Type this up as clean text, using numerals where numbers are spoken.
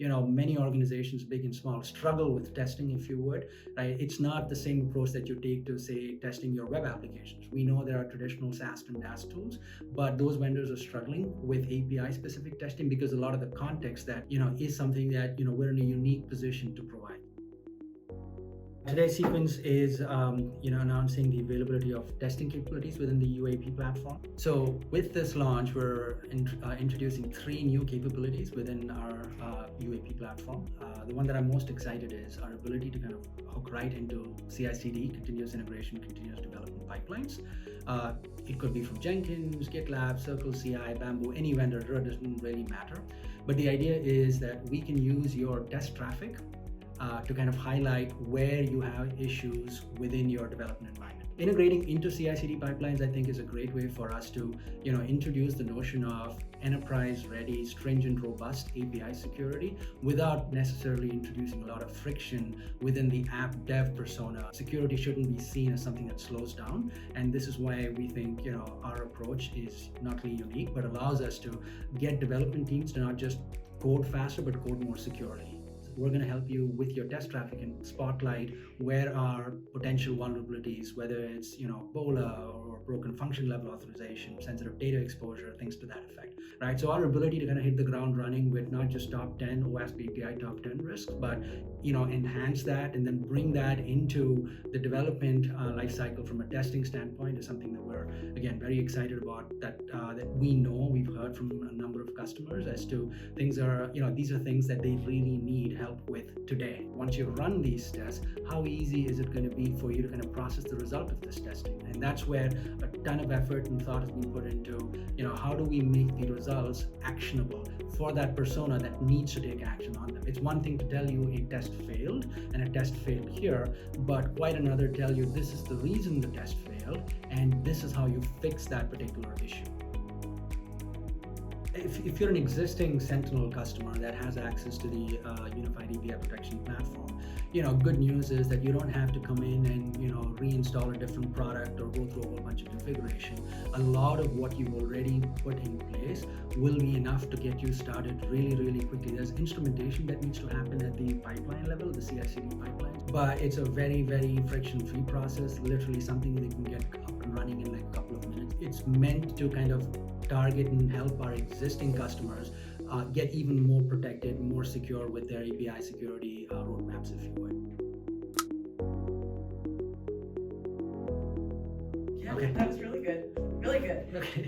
many organizations, big and small, struggle with testing, if you would, right? It's not the same approach that you take to, say, testing your web applications. We know there are traditional SAST and DAST tools, but those vendors are struggling with API specific testing because a lot of the context that, is something that, we're in a unique position to provide. Today, Cequence is announcing the availability of testing capabilities within the UAP platform. So with this launch, we're introducing 3 new capabilities within our UAP platform. The one that I'm most excited is our ability to kind of hook right into CI/CD, continuous integration, continuous development pipelines. It could be from Jenkins, GitLab, Circle CI, Bamboo, any vendor, it doesn't really matter. But the idea is that we can use your test traffic to kind of highlight where you have issues within your development environment. Integrating into CI/CD pipelines, I think, is a great way for us to, introduce the notion of enterprise-ready, stringent, robust API security without necessarily introducing a lot of friction within the app dev persona. Security shouldn't be seen as something that slows down, and this is why we think, our approach is not only unique, but allows us to get development teams to not just code faster, but code more securely. We're going to help you with your test traffic and spotlight where are potential vulnerabilities, whether it's BOLA or broken function level authorization, sensitive data exposure, things to that effect, right? So our ability to kind of hit the ground running with not just top 10 OWASP API top 10 risks, but enhance that and then bring that into the development lifecycle from a testing standpoint is something that we're again very excited about. That we know we've heard from a number of customers as to things are these are things that they really need help with today. Once you run these tests, how easy is it going to be for you to kind of process the result of this testing? And that's where a ton of effort and thought has been put into, how do we make the results actionable for that persona that needs to take action on them. It's one thing to tell you a test failed and a test failed here, but quite another tell you this is the reason the test failed and this is how you fix that particular issue. If you're an existing Sentinel customer that has access to the Unified API Protection Platform, good news is that you don't have to come in and reinstall a different product or go through a whole bunch of configuration. A lot of what you've already put in place will be enough to get you started really, really quickly. There's instrumentation that needs to happen at the pipeline level, the CI/CD pipeline, but it's a very, very friction-free process. Literally something that can get up and running in like a couple of minutes. It's meant to kind of target and help our existing customers get even more protected, more secure with their API security roadmaps, if you would. Yeah, Okay. that was really good. Really good. Okay.